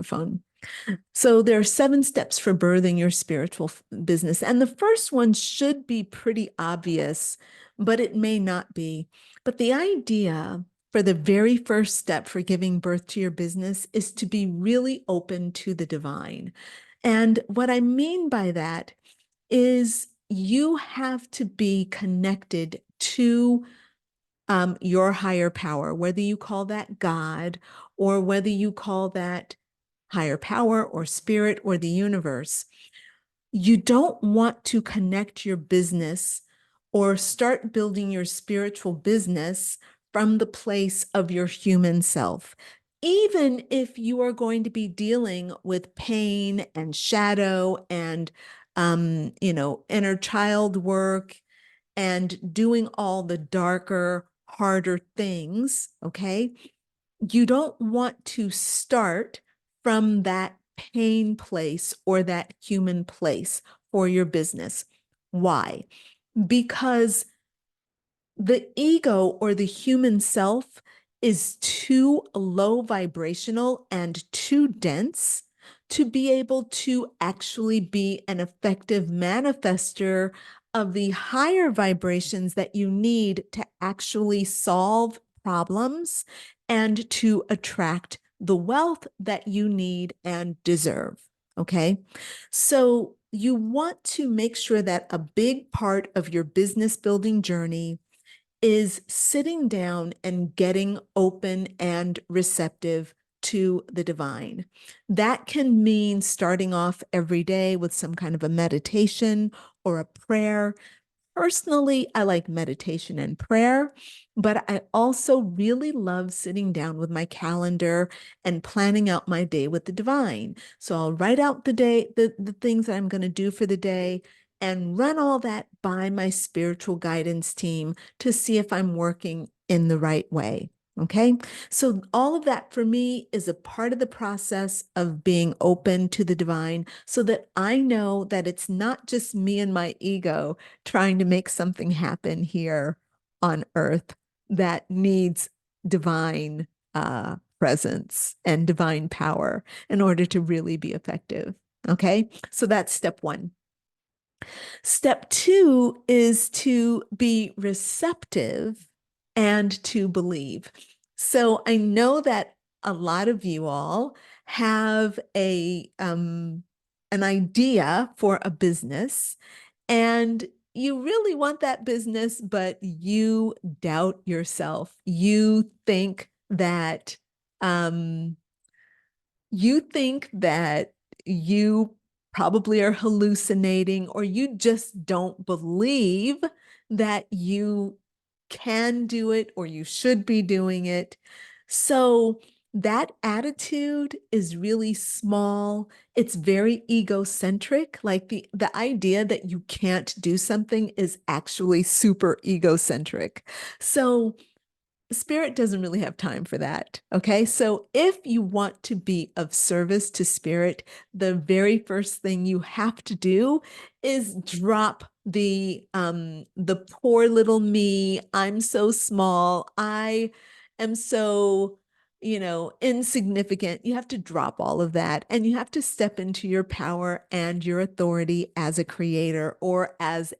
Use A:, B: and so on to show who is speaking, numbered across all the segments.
A: microphone. So there are 7 steps for birthing your spiritual business. And the first one should be pretty obvious, but it may not be. But the idea for the very first step for giving birth to your business is to be really open to the divine. And what I mean by that is you have to be connected to your higher power, whether you call that God or whether you call that higher power or spirit or the universe. You don't want to connect your business or start building your spiritual business from the place of your human self. Even if you are going to be dealing with pain and shadow and, inner child work and doing all the darker, harder things, okay? You don't want to start from that pain place or that human place for your business. Why? Because the ego or the human self is too low vibrational and too dense to be able to actually be an effective manifester of the higher vibrations that you need to actually solve problems and to attract the wealth that you need and deserve. Okay. So you want to make sure that a big part of your business building journey is sitting down and getting open and receptive to the divine. That can mean starting off every day with some kind of a meditation or a prayer. Personally, I like meditation and prayer, but I also really love sitting down with my calendar and planning out my day with the divine. So I'll write out the things that I'm going to do for the day and run all that by my spiritual guidance team to see if I'm working in the right way. Okay. So all of that for me is a part of the process of being open to the divine so that I know that it's not just me and my ego trying to make something happen here on earth that needs divine presence and divine power in order to really be effective. Okay. So that's step one. Step two is to be receptive and to believe. So I know that a lot of you all have an idea for a business and you really want that business, but you doubt yourself. Um, you think that you probably are hallucinating, or you just don't believe that you can do it or you should be doing it. So that attitude is really small. It's very egocentric. Like the idea that you can't do something is actually super egocentric. So Spirit doesn't really have time for that. Okay. So if you want to be of service to Spirit, the very first thing you have to do is drop the poor little me. I'm so small. I am so, insignificant. You have to drop all of that and you have to step into your power and your authority as a creator or as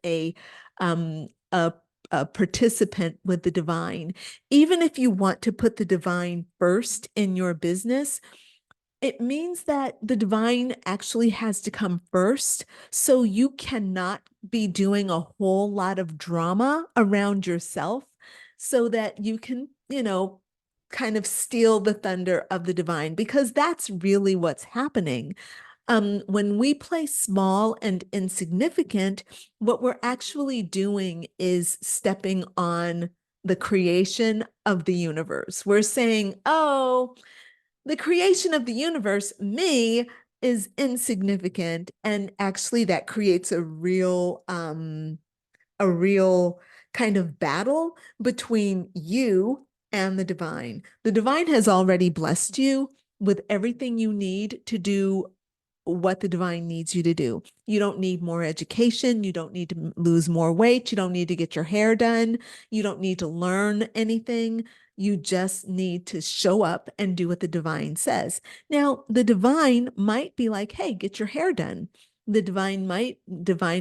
A: um a a participant with the divine. Even if you want to put the divine first in your business, it means that the divine actually has to come first. So you cannot be doing a whole lot of drama around yourself so that you can, kind of steal the thunder of the divine, because that's really what's happening. When we play small and insignificant, what we're actually doing is stepping on the creation of the universe. We're saying, oh, the creation of the universe, me, is insignificant. And actually that creates a real kind of battle between you and the divine. The divine has already blessed you with everything you need to do what the divine needs you to do. You don't need more education. You don't need to lose more weight. You don't need to get your hair done. You don't need to learn anything. You just need to show up and do what the divine says. Now, the divine might be like, hey, get your hair done. The divine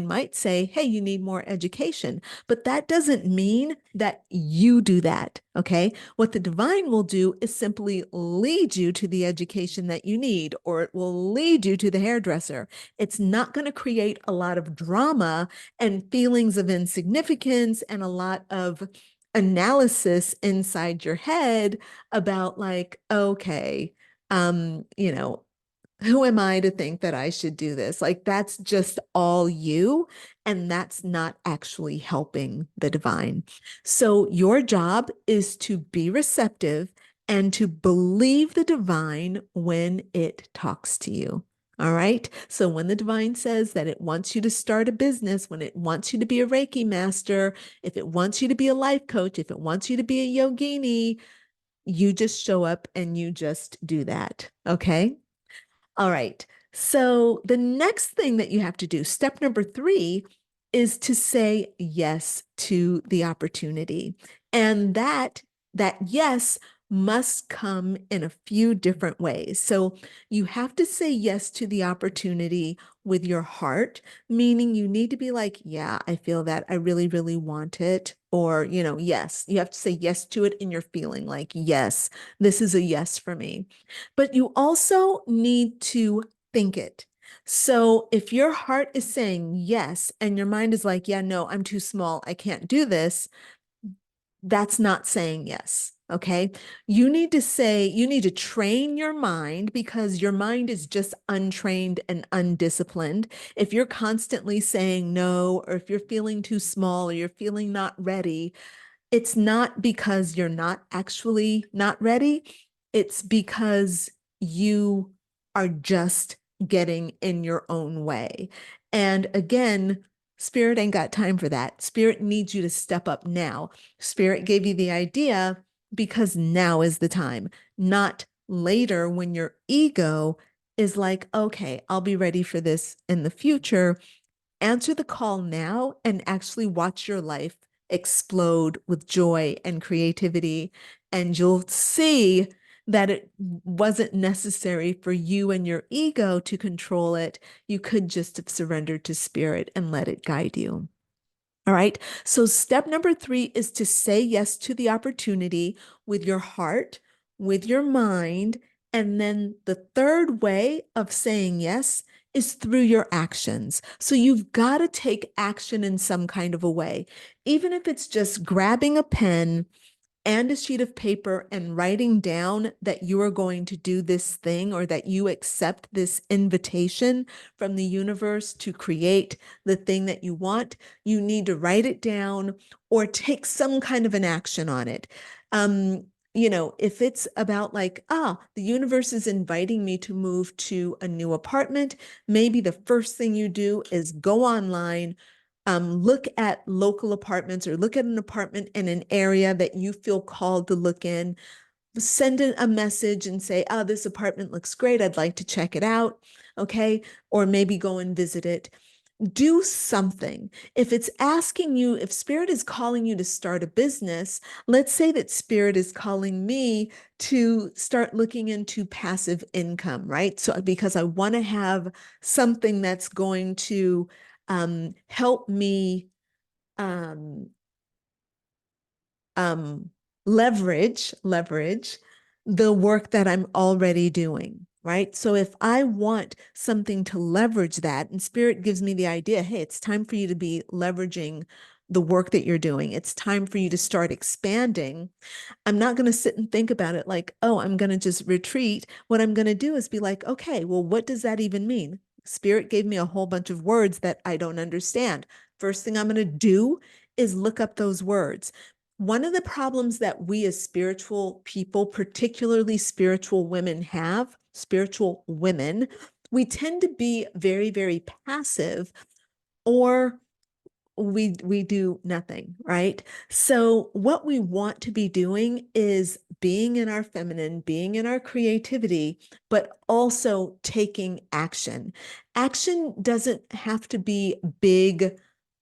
A: might say, hey, you need more education. But that doesn't mean that you do that. Okay. What the divine will do is simply lead you to the education that you need, or it will lead you to the hairdresser. It's not going to create a lot of drama and feelings of insignificance and a lot of analysis inside your head about, like, okay, you know, who am I to think that I should do this? Like, that's just all you, and that's not actually helping the divine. So, your job is to be receptive and to believe the divine when it talks to you. All right. So, when the divine says that it wants you to start a business, when it wants you to be a Reiki master, if it wants you to be a life coach, if it wants you to be a yogini, you just show up and you just do that. Okay. All right. So the next thing that you have to do, step number 3, is to say yes to the opportunity. And that yes must come in a few different ways. So you have to say yes to the opportunity with your heart, meaning you need to be like, yeah, I feel that. I really, really want it. Or, yes, you have to say yes to it in your feeling, like, yes, this is a yes for me. But you also need to think it. So if your heart is saying yes and your mind is like, yeah, no, I'm too small, I can't do this, that's not saying yes. Okay. You need to train your mind, because your mind is just untrained and undisciplined. If you're constantly saying no, or if you're feeling too small, or you're feeling not ready, it's not because you're not actually not ready. It's because you are just getting in your own way. And again, Spirit ain't got time for that. Spirit needs you to step up now. Spirit gave you the idea because now is the time, not later when your ego is like, okay, I'll be ready for this in the future. Answer the call now and actually watch your life explode with joy and creativity. And you'll see that it wasn't necessary for you and your ego to control it. You could just have surrendered to spirit and let it guide you. All right. So, step number 3 is to say yes to the opportunity with your heart, with your mind. And then the third way of saying yes is through your actions. So, you've got to take action in some kind of a way, even if it's just grabbing a pen and a sheet of paper and writing down that you are going to do this thing, or that you accept this invitation from the universe to create the thing that you want. You need to write it down or take some kind of an action on it. If it's about, like, the universe is inviting me to move to a new apartment, maybe the first thing you do is go online, look at local apartments, or look at an apartment in an area that you feel called to look in. Send a message and say, oh, this apartment looks great, I'd like to check it out. Okay. Or maybe go and visit it. Do something. If it's asking you, if Spirit is calling you to start a business, let's say that Spirit is calling me to start looking into passive income, right? So, because I want to have something that's going to help me um, um, leverage the work that I'm already doing, right? So if I want something to leverage that, and Spirit gives me the idea, hey, it's time for you to be leveraging the work that you're doing. It's time for you to start expanding. I'm not going to sit and think about it like, oh, I'm going to just retreat. What I'm going to do is be like, okay, well, what does that even mean? Spirit gave me a whole bunch of words that I don't understand. First thing I'm going to do is look up those words. One of the problems that we as spiritual people, particularly spiritual women, we tend to be very, very passive, or we do nothing, right? So what we want to be doing is being in our feminine, being in our creativity, but also taking action. Action doesn't have to be big,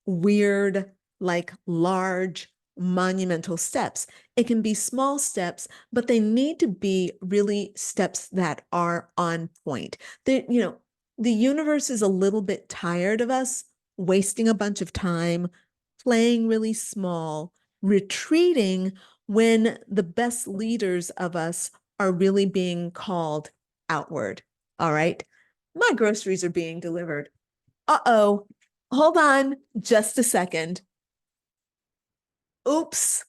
A: weird, like large, monumental steps. It can be small steps, but they need to be really steps that are on point. The universe is a little bit tired of us wasting a bunch of time, playing really small, retreating when the best leaders of us are really being called outward. All right. My groceries are being delivered. Uh-oh. Hold on just a second. Oops.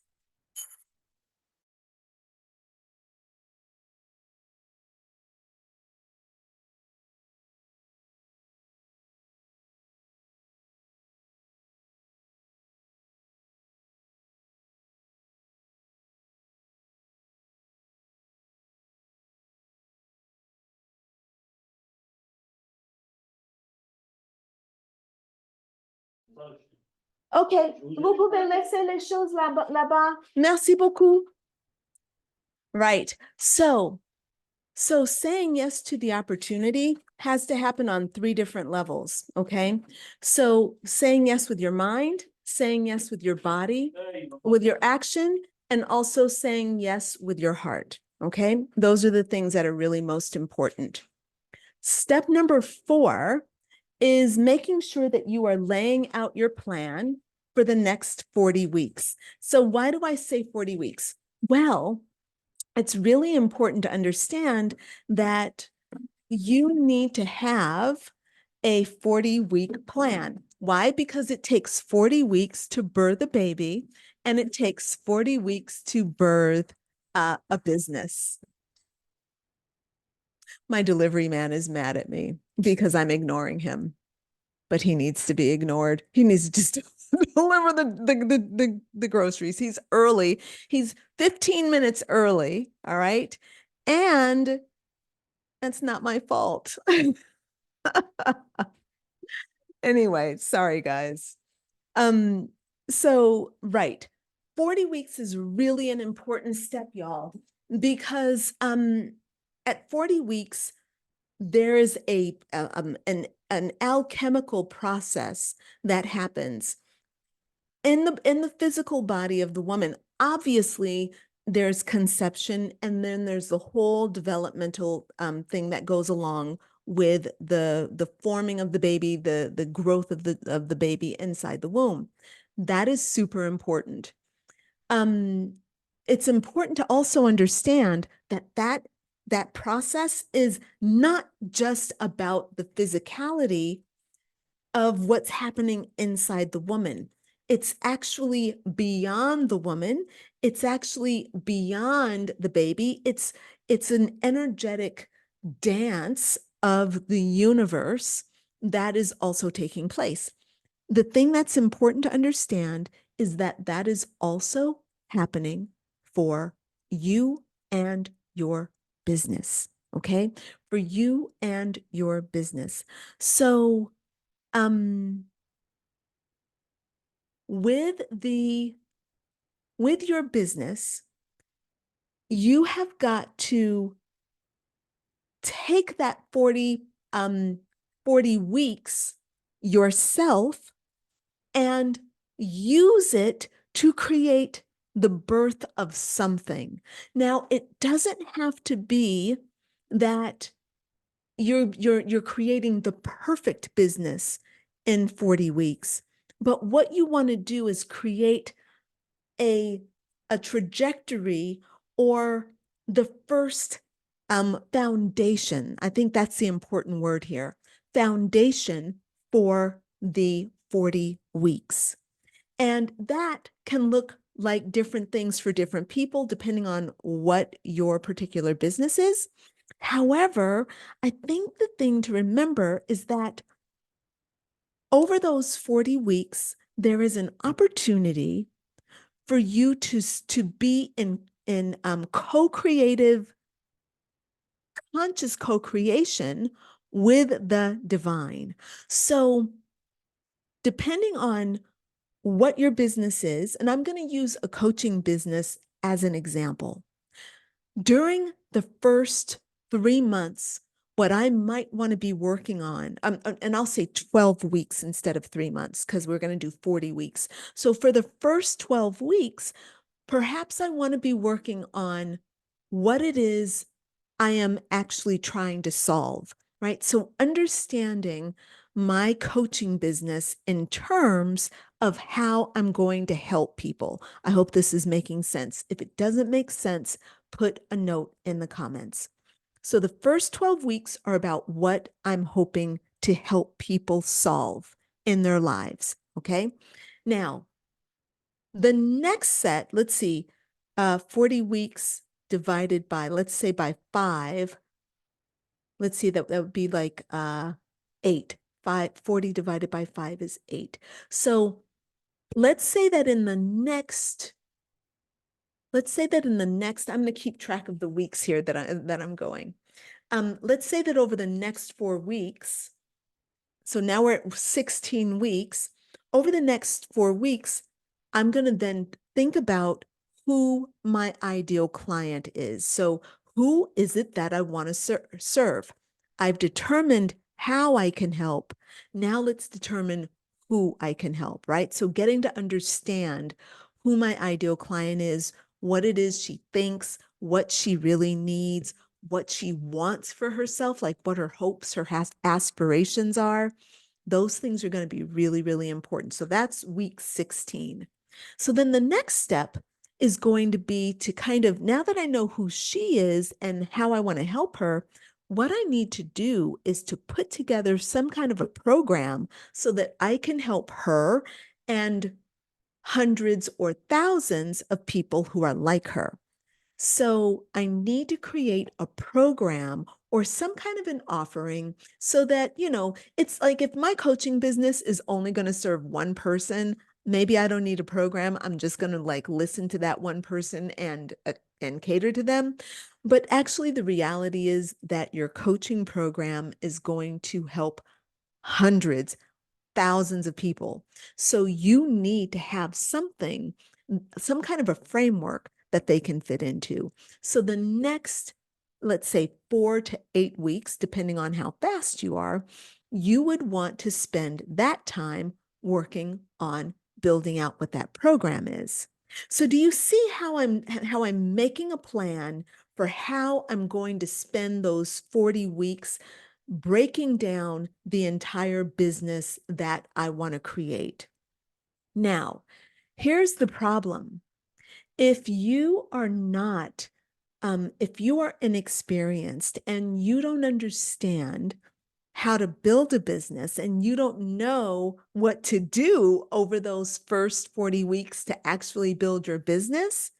A: OK, vous pouvez laisser les choses là-bas. Merci beaucoup. Right. So saying yes to the opportunity has to happen on 3 different levels, okay? So saying yes with your mind, saying yes with your body, with your action, and also saying yes with your heart, okay? Those are the things that are really most important. Step number 4 is making sure that you are laying out your plan for the next 40 weeks. So why do I say 40 weeks? Well, it's really important to understand that you need to have a 40-week plan. Why? Because it takes 40 weeks to birth a baby, and it takes 40 weeks to birth a business. My delivery man is mad at me because I'm ignoring him, but he needs to be ignored. He needs to just deliver the groceries. He's early. He's 15 minutes early. All right. And that's not my fault. Anyway, sorry, guys. Um, so right. 40 weeks is really an important step, y'all, because at 40 weeks, there is an alchemical process that happens in the physical body of the woman. Obviously, there's conception, and then there's the whole developmental thing that goes along with the forming of the baby, the growth of the baby inside the womb. That is super important. It's important to also understand that process is not just about the physicality of what's happening inside the woman. It's actually beyond the woman. It's actually beyond the baby. It's an energetic dance of the universe that is also taking place. The thing that's important to understand is that that is also happening for you and your business, okay? For you and your business. So, with your business, you have got to take that 40 weeks yourself and use it to create the birth of something. Now, it doesn't have to be that you're creating the perfect business in 40 weeks. But what you want to do is create a trajectory, or the first foundation. I think that's the important word here. Foundation for the 40 weeks. And that can look like different things for different people, depending on what your particular business is. However, I think the thing to remember is that over those 40 weeks, there is an opportunity for you to be in co-creative, conscious co-creation with the divine. So depending on what your business is, and I'm going to use a coaching business as an example. During the first 3 months, what I might want to be working on, and I'll say 12 weeks instead of 3 months, because we're going to do 40 weeks. So for the first 12 weeks, perhaps I want to be working on what it is I am actually trying to solve, right? So understanding my coaching business in terms of how I'm going to help people. I hope this is making sense. If it doesn't make sense, put a note in the comments. So the first 12 weeks are about what I'm hoping to help people solve in their lives. Okay. Now, the next set, let's see, 40 weeks divided by, let's say by 5. Let's see, that would be like 8. 40 divided by 5 is 8. So let's say that in the next, I'm going to keep track of the weeks here that I'm going. Let's say that over the next 4 weeks, so now we're at 16 weeks. Over the next 4 weeks, I'm going to then think about who my ideal client is. So who is it that I want to serve? I've determined how I can help. Now let's determine who I can help, right? So getting to understand who my ideal client is, what it is she thinks, what she really needs, what she wants for herself, like what her hopes, her aspirations are. Those things are going to be really, really important. So that's week 16. So then the next step is going to be to kind of, now that I know who she is and how I want to help her, what I need to do is to put together some kind of a program so that I can help her and hundreds or thousands of people who are like her. So I need to create a program or some kind of an offering so that, it's like if my coaching business is only going to serve one person, maybe I don't need a program. I'm just going to like listen to that one person and cater to them. But actually, the reality is that your coaching program is going to help hundreds, thousands of people. So you need to have something, some kind of a framework that they can fit into. So the next, let's say 4 to 8 weeks, depending on how fast you are, you would want to spend that time working on building out what that program is. So do you see how I'm making a plan for how I'm going to spend those 40 weeks breaking down the entire business that I want to create? Now, here's the problem. If you are not, if you are inexperienced and you don't understand how to build a business and you don't know what to do over those first 40 weeks to actually build your business,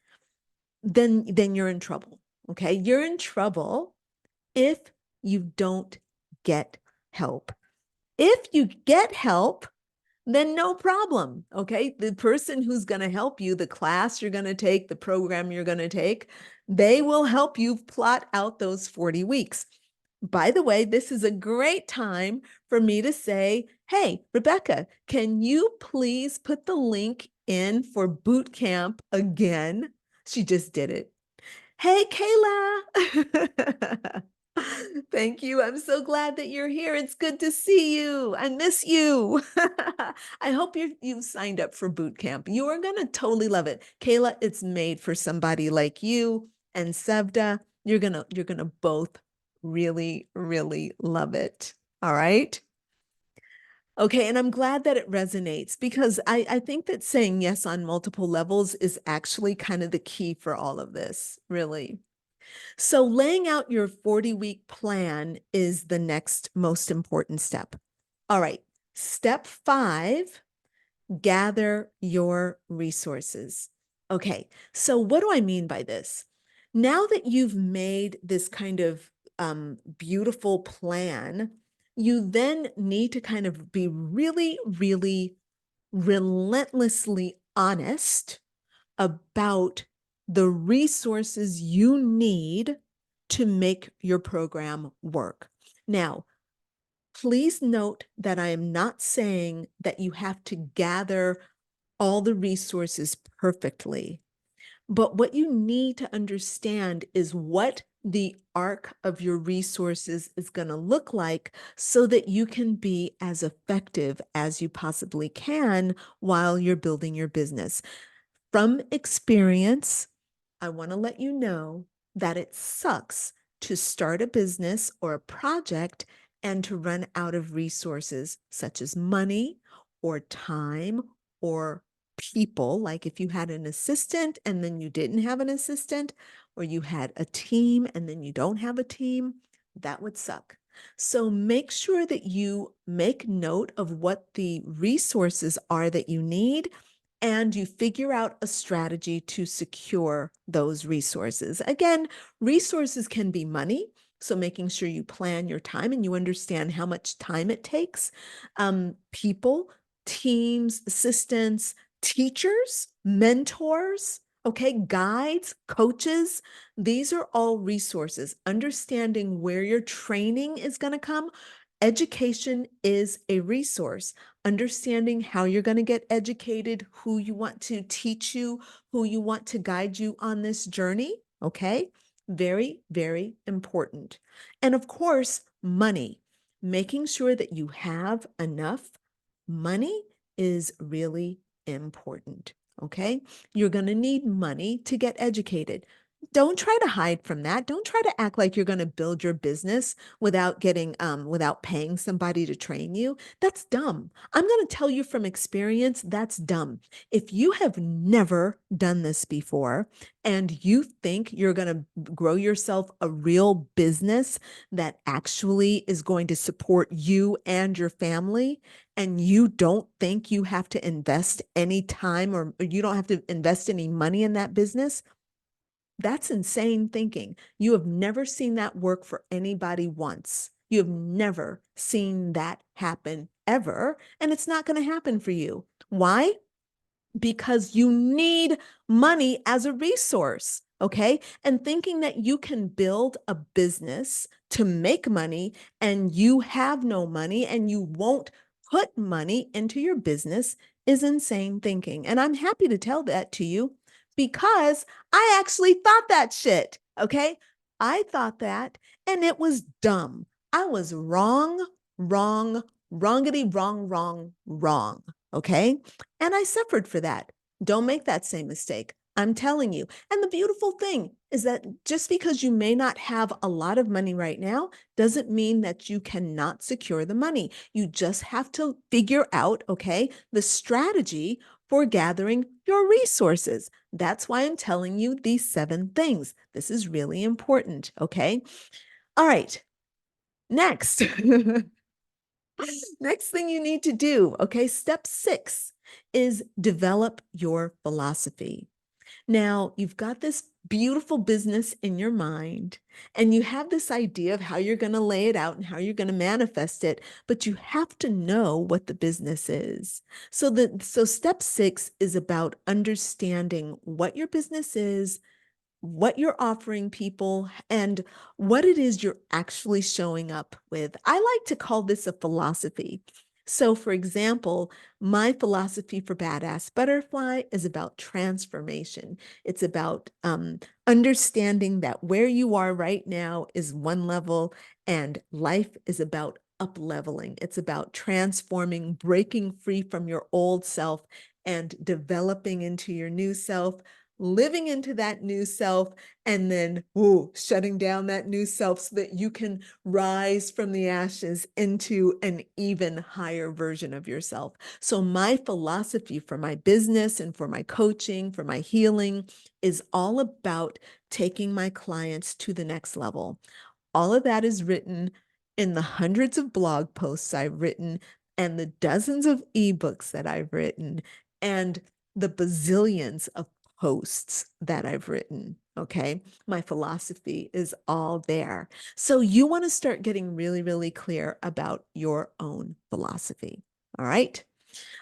A: then you're in trouble. Okay. You're in trouble if you don't get help. If you get help, then no problem. Okay. The person who's going to help you, the class you're going to take, the program you're going to take, they will help you plot out those 40 weeks. By the way, this is a great time for me to say, hey, Rebecca, can you please put the link in for boot camp again? She just did it. Hey, Kayla. Thank you. I'm so glad that you're here. It's good to see you. I miss you. I hope you've signed up for boot camp. You are going to totally love it. Kayla, it's made for somebody like you and Sevda. You're going to both really, really love it. All right. Okay, and I'm glad that it resonates because I think that saying yes on multiple levels is actually kind of the key for all of this, really. So laying out your 40-week plan is the next most important step. All right, step 5, gather your resources. Okay, so what do I mean by this? Now that you've made this kind of beautiful plan, you then need to kind of be really, really relentlessly honest about the resources you need to make your program work. Now, please note that I am not saying that you have to gather all the resources perfectly. But what you need to understand is what the arc of your resources is going to look like so that you can be as effective as you possibly can while you're building your business. From experience, I want to let you know that it sucks to start a business or a project and to run out of resources such as money or time or people. Like if you had an assistant and then you didn't have an assistant, or you had a team and then you don't have a team, that would suck. So make sure that you make note of what the resources are that you need and you figure out a strategy to secure those resources. Again, resources can be money. So making sure you plan your time and you understand how much time it takes. People, teams, assistants, teachers, mentors, okay, guides, coaches, these are all resources. Understanding where your training is going to come. Education is a resource. Understanding how you're going to get educated, who you want to teach you, who you want to guide you on this journey. Okay. Very, very important. And of course, money. Making sure that you have enough money is really important. Okay. You're going to need money to get educated. Don't try to hide from that. Don't try to act like you're going to build your business without without paying somebody to train you. That's dumb. I'm going to tell you from experience, that's dumb. If you have never done this before and you think you're going to grow yourself a real business that actually is going to support you and your family, and you don't think you have to invest any time or you don't have to invest any money in that business, that's insane thinking. You have never seen that work for anybody once. You have never seen that happen ever, and it's not going to happen for you. Why? Because you need money as a resource. Okay. And thinking that you can build a business to make money and you have no money and you won't put money into your business is insane thinking. And I'm happy to tell that to you because I actually thought that shit. Okay. I thought that and it was dumb. I was wrong, wrong, wrongity, wrong, wrong, wrong. Okay. And I suffered for that. Don't make that same mistake. I'm telling you. And the beautiful thing is that just because you may not have a lot of money right now doesn't mean that you cannot secure the money. You just have to figure out, okay, the strategy for gathering your resources. That's why I'm telling you these 7 things. This is really important, okay? All right. Next. Next thing you need to do, okay, step 6 is develop your philosophy. Now, you've got this beautiful business in your mind, and you have this idea of how you're going to lay it out and how you're going to manifest it, but you have to know what the business is. So step 6 is about understanding what your business is, what you're offering people, and what it is you're actually showing up with. I like to call this a philosophy. So, for example, my philosophy for Badass Butterfly is about transformation. It's about understanding that where you are right now is one level, and life is about up leveling. It's about transforming, breaking free from your old self and developing into your new self, living into that new self, and then shutting down that new self so that you can rise from the ashes into an even higher version of yourself. So my philosophy for my business and for my coaching, for my healing, is all about taking my clients to the next level. All of that is written in the hundreds of blog posts I've written and the dozens of ebooks that I've written and the bazillions of posts that I've written. Okay. My philosophy is all there. So you want to start getting really, really clear about your own philosophy. All right.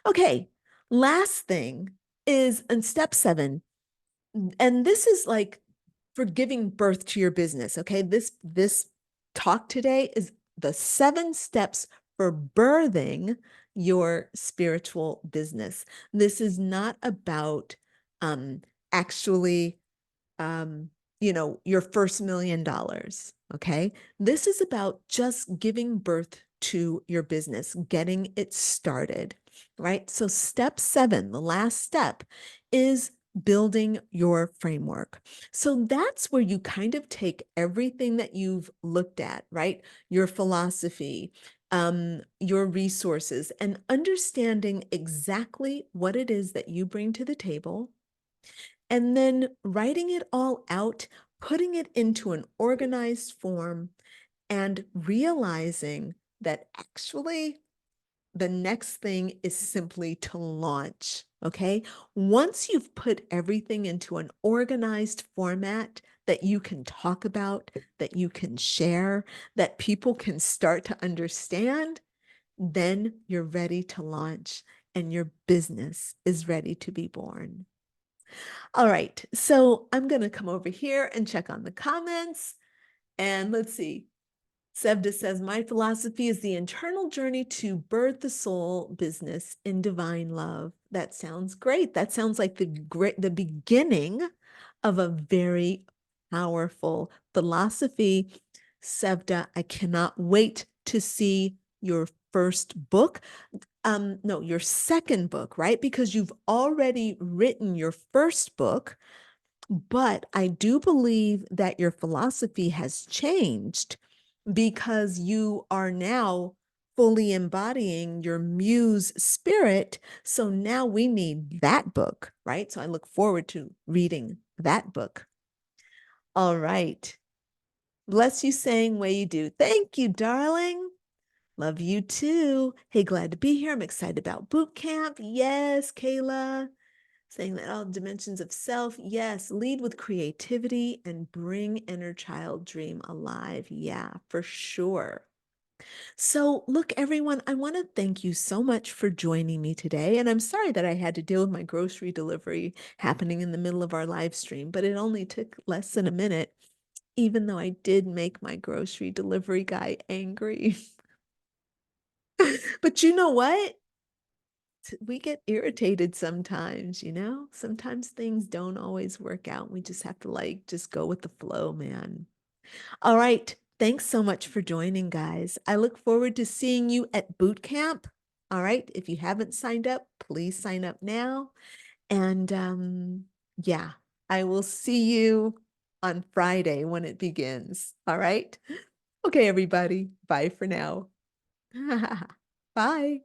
A: Okay. Last thing is in step 7, and this is like for giving birth to your business. Okay. This talk today is the 7 steps for birthing your spiritual business. This is not about actually your first $1 million. Okay. This is about just giving birth to your business, getting it started, right? So, step 7, the last step, is building your framework. So, that's where you kind of take everything that you've looked at, right? Your philosophy, your resources, and understanding exactly what it is that you bring to the table, and then writing it all out, putting it into an organized form, and realizing that actually the next thing is simply to launch. Okay. Once you've put everything into an organized format that you can talk about, that you can share, that people can start to understand, then you're ready to launch and your business is ready to be born. All right, so I'm going to come over here and check on the comments. And let's see. Sevda says, my philosophy is the internal journey to birth the soul business in divine love. That sounds great. That sounds like the beginning of a very powerful philosophy. Sevda, I cannot wait to see your first book. No, your second book, right? Because you've already written your first book, but I do believe that your philosophy has changed because you are now fully embodying your muse spirit. So now we need that book, right? So I look forward to reading that book. All right. Bless you, saying way you do. Thank you, darling. Love you too. Hey, glad to be here. I'm excited about boot camp. Yes, Kayla. Saying that all dimensions of self, yes, lead with creativity and bring inner child dream alive. Yeah, for sure. So, look, everyone, I want to thank you so much for joining me today. And I'm sorry that I had to deal with my grocery delivery happening in the middle of our live stream, but it only took less than a minute, even though I did make my grocery delivery guy angry. But you know what? We get irritated sometimes, Sometimes things don't always work out. We just have to just go with the flow, man. All right. Thanks so much for joining, guys. I look forward to seeing you at boot camp. All right. If you haven't signed up, please sign up now. And yeah, I will see you on Friday when it begins. All right. Okay, everybody. Bye for now. Bye.